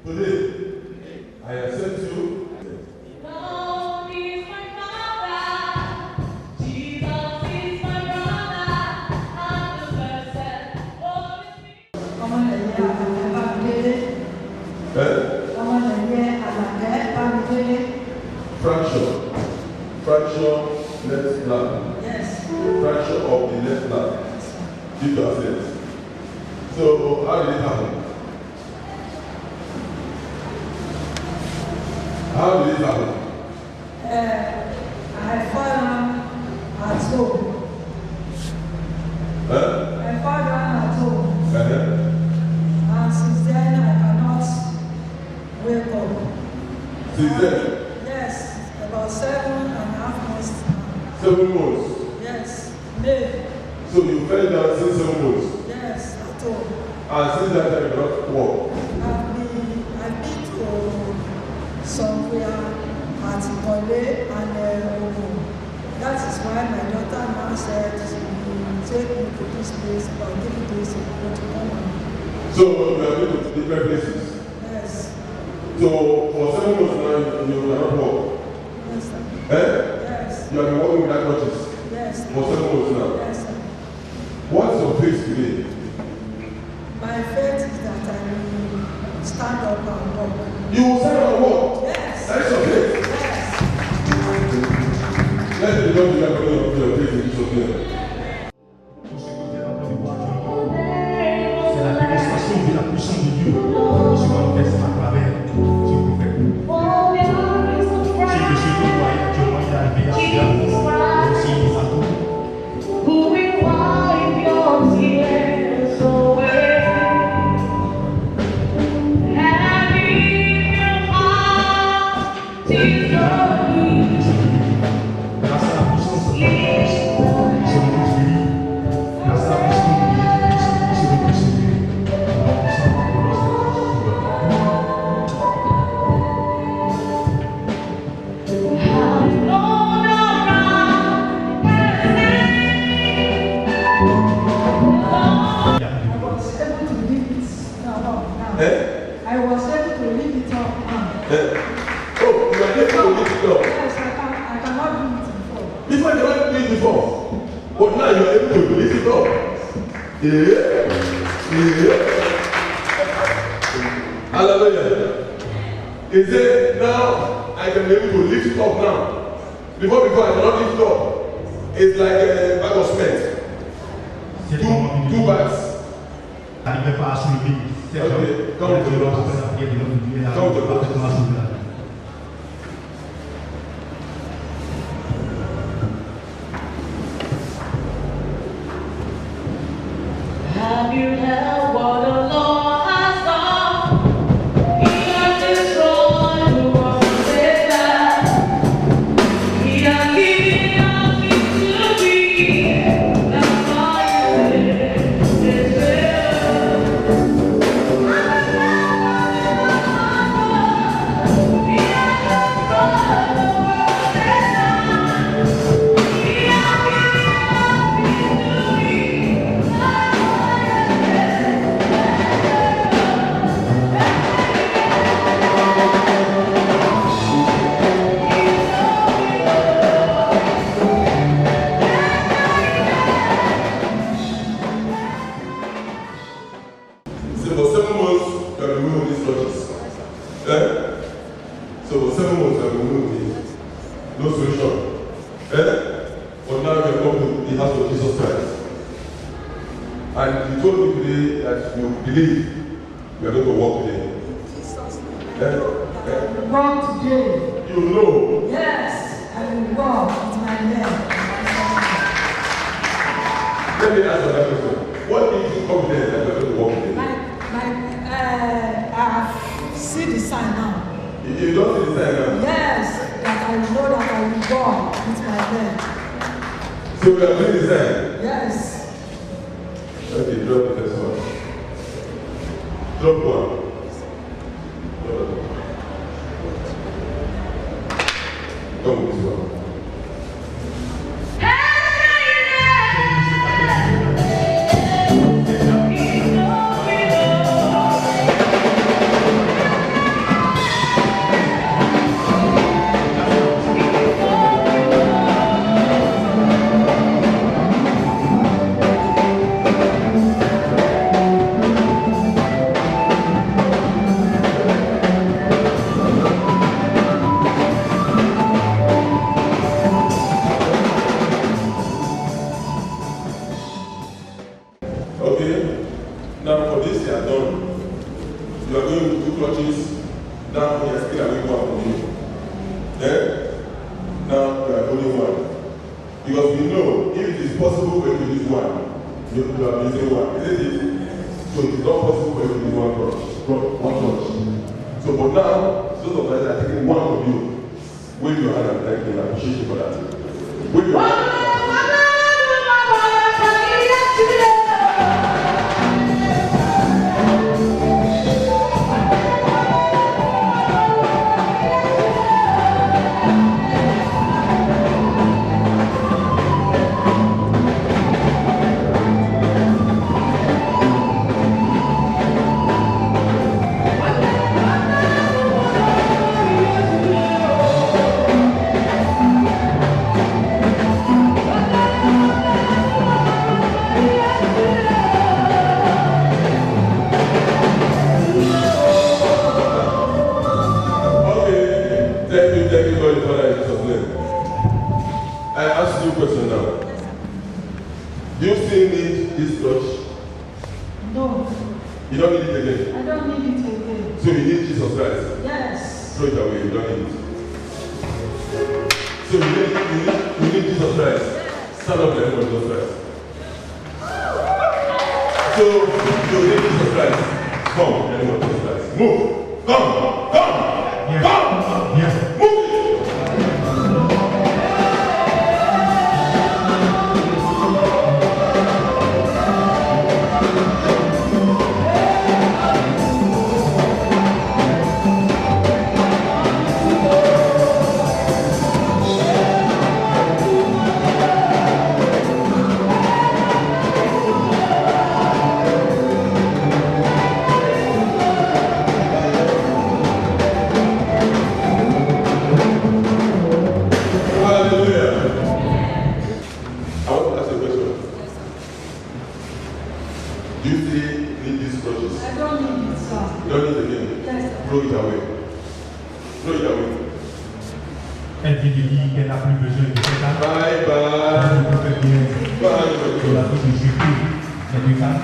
Today, I have sent you. God is my Father, Jesus is my brother, and the blessed Holy Spirit. Comment les liens à la Fracture left leg. Yes. Fracture of the left leg. Deep yourself. So, how did it happen? How did it happen? I fall down at home. I fall down at home. And since then, I cannot wake up. Since then? Yes, about 7.5 months now. 7 months? Yes, May. So you fell down since 7 months? Yes, at home. And since that time you cannot walk? I've been to somewhere at Ikole and Ogun. That is why my daughter now said she will take me to this place or give me this to come on. So you have been to different places? Yes. So for 7 months now you cannot walk? Yes, sir. Yes. You have been walking without crutches? Yes. For 7 months now? Yes, sir. What is your faith today? My faith is that I will stand up and walk. You will stand up and walk? Yes. That is your faith? Yes. Let me know you have your faith in Jesus' name. C'est la démonstration de la puissance de Dieu qui se manifeste à travers ce prophète. Si je suis envoyé actuellement, il est arrivé à Sudan, aussi il est à tout. Who will wipe your tears away? And if your heart is lonely, Grâce à la puissance de Christ, nous sommes tous guéris. Grâce à la puissance de Jésus-Christ, nous sommes tous guéris. Nous sommes tous I'm Lord around I was able to lift it up now. Oh, you are able to lift it up. Yes, I cannot do it before. Before you cannot do it before. But now you are able to lift it up. Yeah. Hallelujah. He said, now I can be able to lift it up now. Before I cannot lift it up. It's like a bag of cement. Two bags. n'arrivait pas à soulever. Ok, comme le Have you heard what the Lord has done? He has destroyed the world with that. He has given us victory. That's why it is So for 7 months, you have been moving these churches. So for 7 months, you have been moving these. No solution. But now you have come to the house of Jesus Christ. And you told me today that you believe you are going to walk today. Walk today. You know. Yes, I will walk with my leg. Let me ask you that question. What makes you confident that you are going to walk today? I see the sign now. You don't see the sign now? Yes, that I know that I will walk with my leg. So we are doing the sign? Yes. Okay, drop the first one. Drop one. Come with this one. Hey! Now you are only one. Because we know if it is possible for you to use one, you are using one, isn't it? So it is not possible for you to use one touch. So but now, those of us are taking one of you. Wave your hand and thank you. I appreciate you for that. Wave your hand. I ask you a question now. Do you still need this touch? No, You don't need it again. I don't need it again. So you need Jesus Christ. Yes. Throw it away, you don't need it. So you need Jesus Christ. Stand up there for Jesus Christ. So you need Jesus Christ. Come, anyone Jesus Christ. Move. Come. Yes. Come. Yes. Move. Elle vient de dire qu'elle n'a plus besoin de cet âme. Bye bye. De la vie de Jésus. Elle lui parle.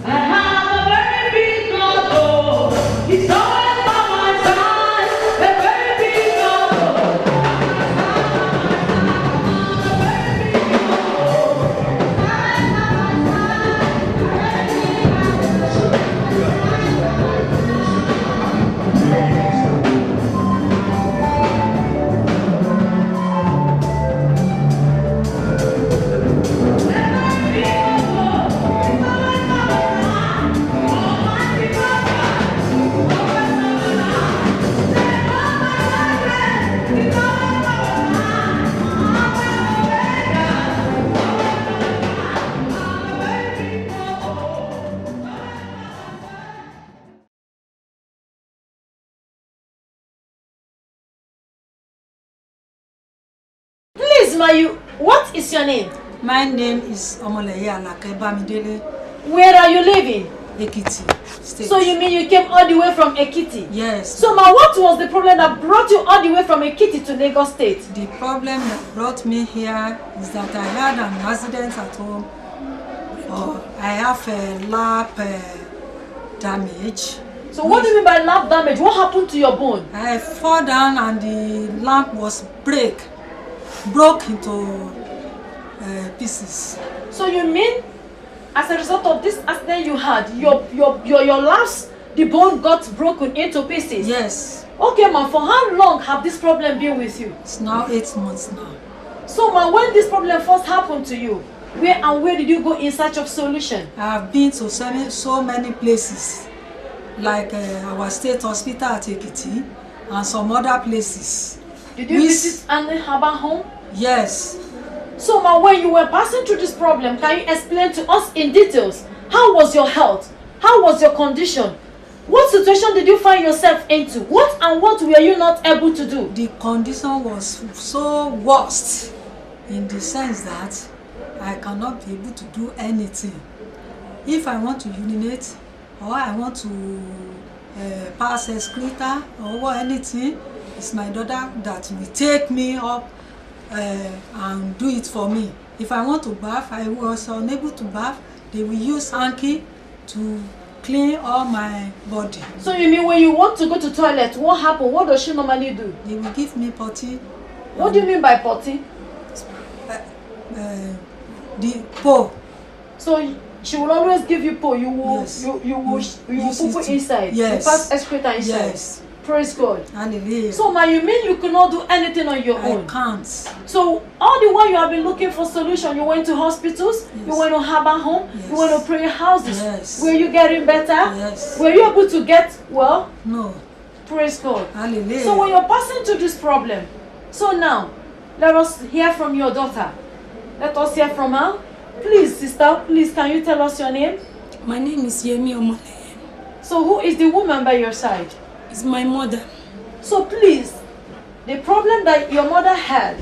I have a very big God, oh, He's always by my side. A very big God, oh, a very big What is your name? My name is Omoleye Alake Bamidele, Where are you living? Ekiti State. So you mean you came all the way from Ekiti? Yes. So ma, what was the problem that brought you all the way from Ekiti to Lagos State? The problem that brought me here is that I had an accident at home. I have a lap damage. So what do you mean by lamp damage? What happened to your bone? I fell down and the lamp was broke into pieces. So you mean as a result of this accident you had, your lamps, the bone got broken into pieces? Yes. Okay ma, for how long have this problem been with you? It's now 8 months now. So ma, when this problem first happened to you, where did you go in search of solution? I have been to so many places, like our state hospital at Ekiti and some other places. Did you visit an Haba home? Yes. So ma, when you were passing through this problem, can you explain to us in details? How was your health? How was your condition? What situation did you find yourself into? What were you not able to do? The condition was so worst in the sense that I cannot be able to do anything. If I want to urinate or I want to pass excreta or anything, it's my daughter that will take me up and do it for me. If I want to bath, I was unable to bath. They will use hanky to clean all my body. So you mean when you want to go to toilet, what happen? What does she normally do? They will give me potty. What do you mean by potty? The pole. So she will always give you poo. You will Yes. you will Use poo it to- inside. yes. You pass excreta inside. Yes. Praise God. Hallelujah. So ma, you mean you cannot do anything on your I own? can't. So all the while you have been looking for solution, you went to hospitals, you Yes. went to harbor home, Yes. you went to prayer houses. Yes. Were you getting better? Yes. Were you able to get well? No. Praise God. Hallelujah. So when you're passing through this problem, so now let us hear from your daughter. Let us hear from her. Please, sister, please, can you tell us your name? My name is Yemi Omole. So who is the woman by your side? It's my mother. So please, the problem that your mother had,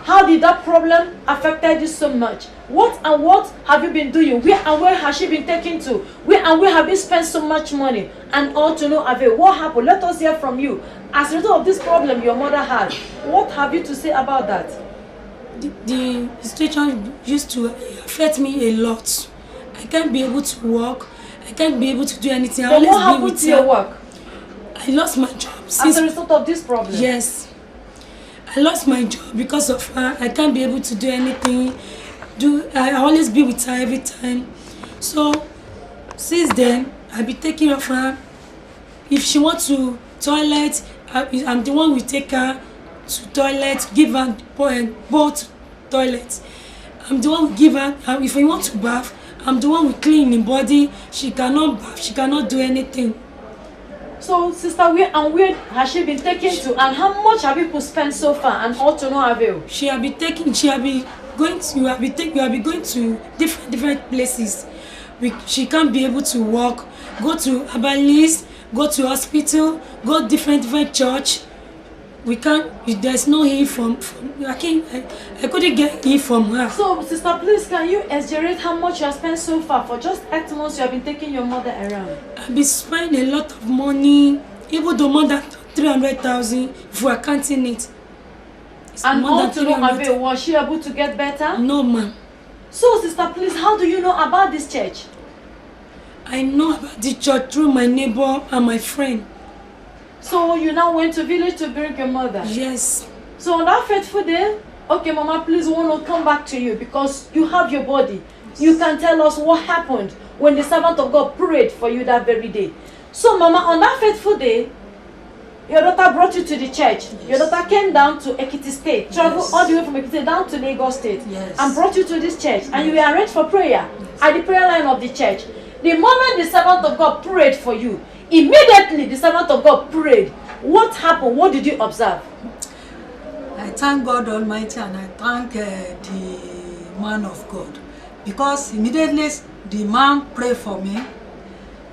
how did that problem affected you so much? What and what have you been doing? Where and where has she been taken to? Where and where have you spent so much money? And all to no avail. What happened? Let us hear from you. As a result of this problem your mother had, what have you to say about that? The situation used to affect me a lot. I can't be able to walk. I can't be able to do anything. I Then what always be happened with to your her. work I lost my job. as a result of this problem? Yes. I lost my job because of her. I can't be able to do anything. I always be with her every time. So since then, I be taking care of her. If she wants to toilet, I'm the one who take her to toilet, give her both toilets. I'm the one who give her. If I want to bath, I'm the one who clean the body. She cannot bath. She cannot do anything. So, sister, where has she been taken to, and how much have people spent so far, and all to no avail? She have been taking. She have been going to. You have been going to different places. She can't be able to walk. Go to Abalis. Go to hospital. Go different church. We can't. There's no heal from I couldn't get heal from her. So, sister, please, can you exaggerate how much you have spent so far for just 8 months you have been taking your mother around? I've been spending a lot of money, even though more than 300,000 if we're counting it. It's And more all than to no 300,000. avail, was she able to get better? No, ma'am. So, sister, please, how do you know about this church? I know about the church through my neighbor and my friend. So, you now went to village to bring your mother? Yes. So, on that fateful day, okay, Mama, please, we want to come back to you because you have your body. You can tell us what happened when the servant of God prayed for you that very day. So, Mama, on that fateful day, your daughter brought you to the church. Yes. Your daughter came down to Ekiti State, traveled Yes. all the way from Ekiti State down to Lagos State, Yes. and brought you to this church. And you were arranged for prayer Yes. at the prayer line of the church. The moment the servant of God prayed for you, immediately the servant of God prayed. What happened? What did you observe? I thank God Almighty and I thank the man of God because immediately the man prayed for me.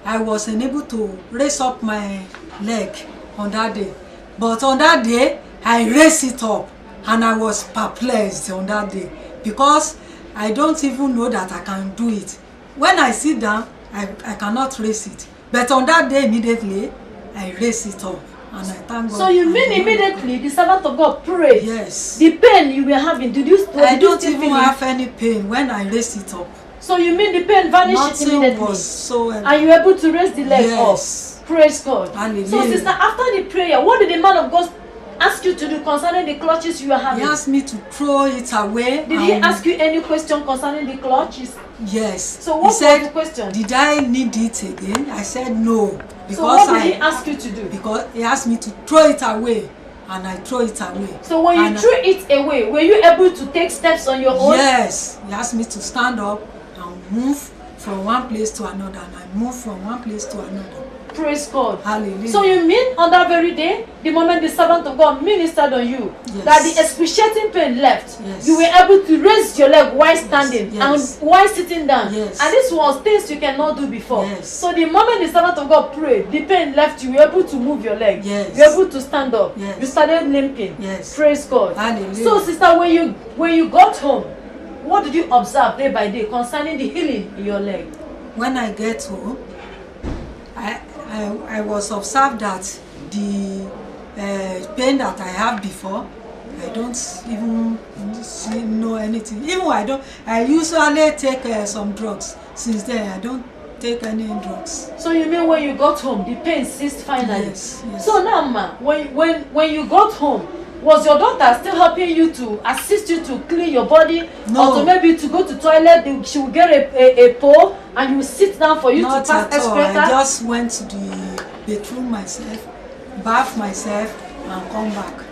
I was unable to raise up my leg on that day. But on that day, I raised it up and I was perplexed on that day because I don't even know that I can do it. When I sit down, I cannot raise it. But on that day, immediately, I raised it up and I thank God. So you mean immediately the servant of God prayed? Yes. The pain you were having, I don't still even feel it? have any pain when I raised it up. So you mean the pain vanished Nothing immediately? was so And you were able to raise the leg Yes. up? Praise God. Hallelujah. So sister, after the prayer, what did the man of God ask you to do concerning the clutches you were He having? asked me to throw it away. Did he ask you any question concerning the clutches? Yes. So what He was said, the question? did I need it again? I said no. Because So what did he ask you to do? Because he asked me to throw it away and I throw it away. So when you And threw it away, were you able to take steps on your own? Yes. He asked me to stand up and move from one place to another and I moved from one place to another. Praise God. Hallelujah. So you mean on that very day, the moment the servant of God ministered on you, Yes. that the excruciating pain left, Yes. you were able to raise your leg while standing Yes. and while sitting down. Yes. And this was things you cannot do before. Yes. So the moment the servant of God prayed, the pain left, you were able to move your leg. Yes. You were able to stand up. Yes. You started limping. Yes. Praise God. Hallelujah. So sister, when you got home, what did you observe day by day concerning the healing in your leg? When I get home, I was observed that the pain that I have before, I don't even know anything. Even I usually take some drugs. Since then, I don't take any drugs. So you mean when you got home, the pain ceased finally? Yes, yes. So now, ma, when you got home, was your daughter still helping you to assist you to clean your body? No. Or to maybe to go to toilet, she will get a pole and you sit down for you Not to pass at all. I excreta? just went to the bathroom myself, bath myself, and come back.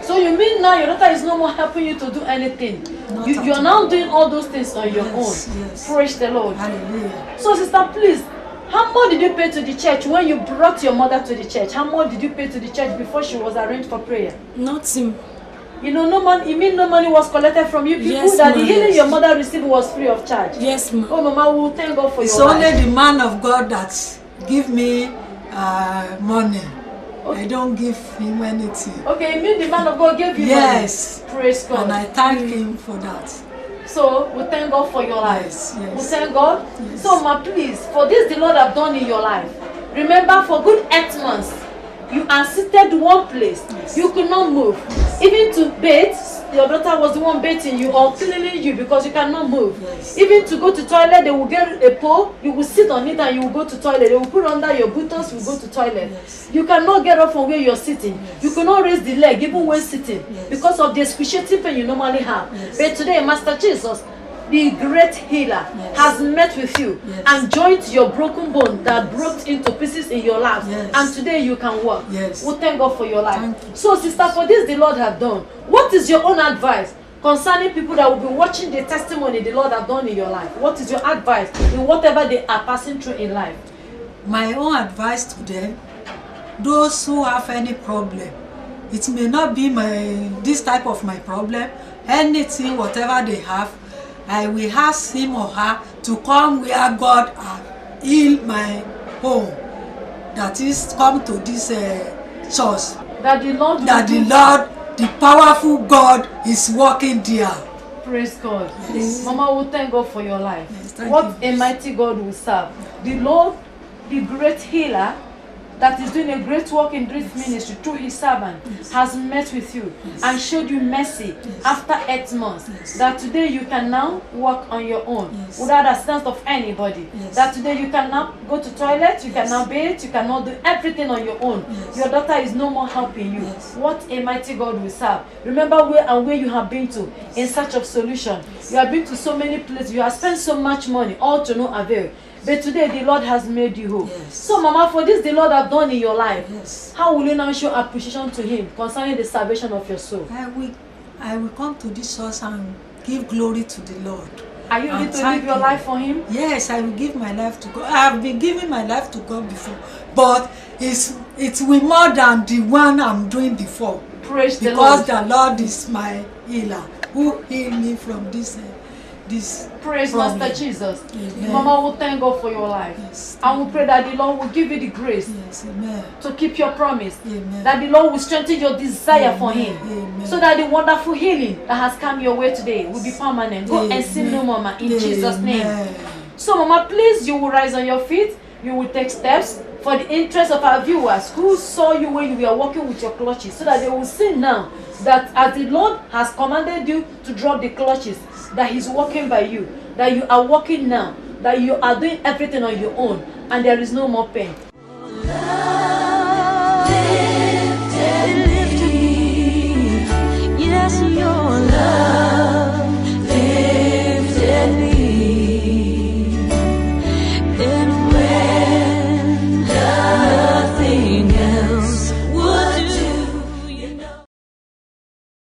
So you mean now your daughter is no more helping you to do anything? Not You at are all. now doing all those things on your Yes, own. yes. Praise the Lord. Hallelujah. So sister, please, how much did you pay to the church when you brought your mother to the church? How much did you pay to the church before she was arranged for prayer? Nothing. You know, no money. You mean no money was collected from you people? Yes, that the ma'am. healing your mother received was free of charge. Yes, ma. Oh, Mama, we will thank God for It's your only life. the man of God that give me money. I don't give him anything. Okay, you mean the man of God gave you Yes. money? Praise God. And I thank him for that. So we thank God for your life. Yes, We yes. thank God. Yes. So ma, please, for this the Lord have done in your life. Remember, for good 8 months, you are seated one place. Yes. You could not move. Even to bathe, your daughter was the one bathing you or cleaning you because you cannot move. Yes. Even to go to toilet, they will get a pole. You will sit on it and you will go to toilet. They will put under your buttocks. You will go to toilet. Yes. You cannot get up from where you're sitting. Yes. You cannot raise the leg even when sitting Yes. because of the excruciating pain you normally have. Yes. But today, Master Jesus, the great healer, Yes. has met with you Yes. and joined your broken bone that broke into pieces in your life. Yes. And today you can walk. Yes. We thank God for your life. Thank you. So, sister, for this the Lord have done. What is your own advice concerning people that will be watching the testimony the Lord have done in your life? What is your advice in whatever they are passing through in life? My own advice to them, those who have any problem, it may not be this type of my problem, anything, whatever they have, I will ask him or her to come where God heal my home. That is, come to this church. That the Lord will That the do- Lord, the powerful God is working there. Praise God. Yes. Mama, we thank God for your life. Yes, thank What you. a mighty God we serve. The Lord, the great healer, that is doing a great work in this ministry through his servant, has met with you and showed you mercy after 8 months. Yes. That today you can now walk on your own Yes. without assistance of anybody. Yes. That today you can now go to toilet, you can now bathe, you can now do everything on your own. Yes. Your daughter is no more helping you. Yes. What a mighty God we serve. Remember where you have been to in search of solution. You have been to so many places. You have spent so much money, all to no avail. But today the Lord has made you whole. Yes. So Mama, for this the Lord have done in your life, Yes. how will you now show appreciation to him concerning the salvation of your soul? I will come to this source and give glory to the Lord. Are you ready And to thank live your him. life for him? Yes, I will give my life to God. I have been giving my life to God before, but it will more than the one I'm doing before, Praise the because Lord. the Lord is my healer, who healed me from this Praise problem. Master Jesus. Amen. Mama, will thank God for your life. Yes, And we pray that the Lord will give you the grace yes, amen, to keep your promise. amen. That the Lord will strengthen your desire for Amen, him. amen. So that the wonderful healing that has come your way today will be permanent. Go and sin no more, ma, in Jesus' name. Amen. So, Mama, please, you will rise on your feet. You will take steps for the interest of our viewers who saw you when you were walking with your clutches, so that they will see now that as the Lord has commanded you to drop the clutches, that he's walking by you, that you are walking now, that you are doing everything on your own, and there is no more pain.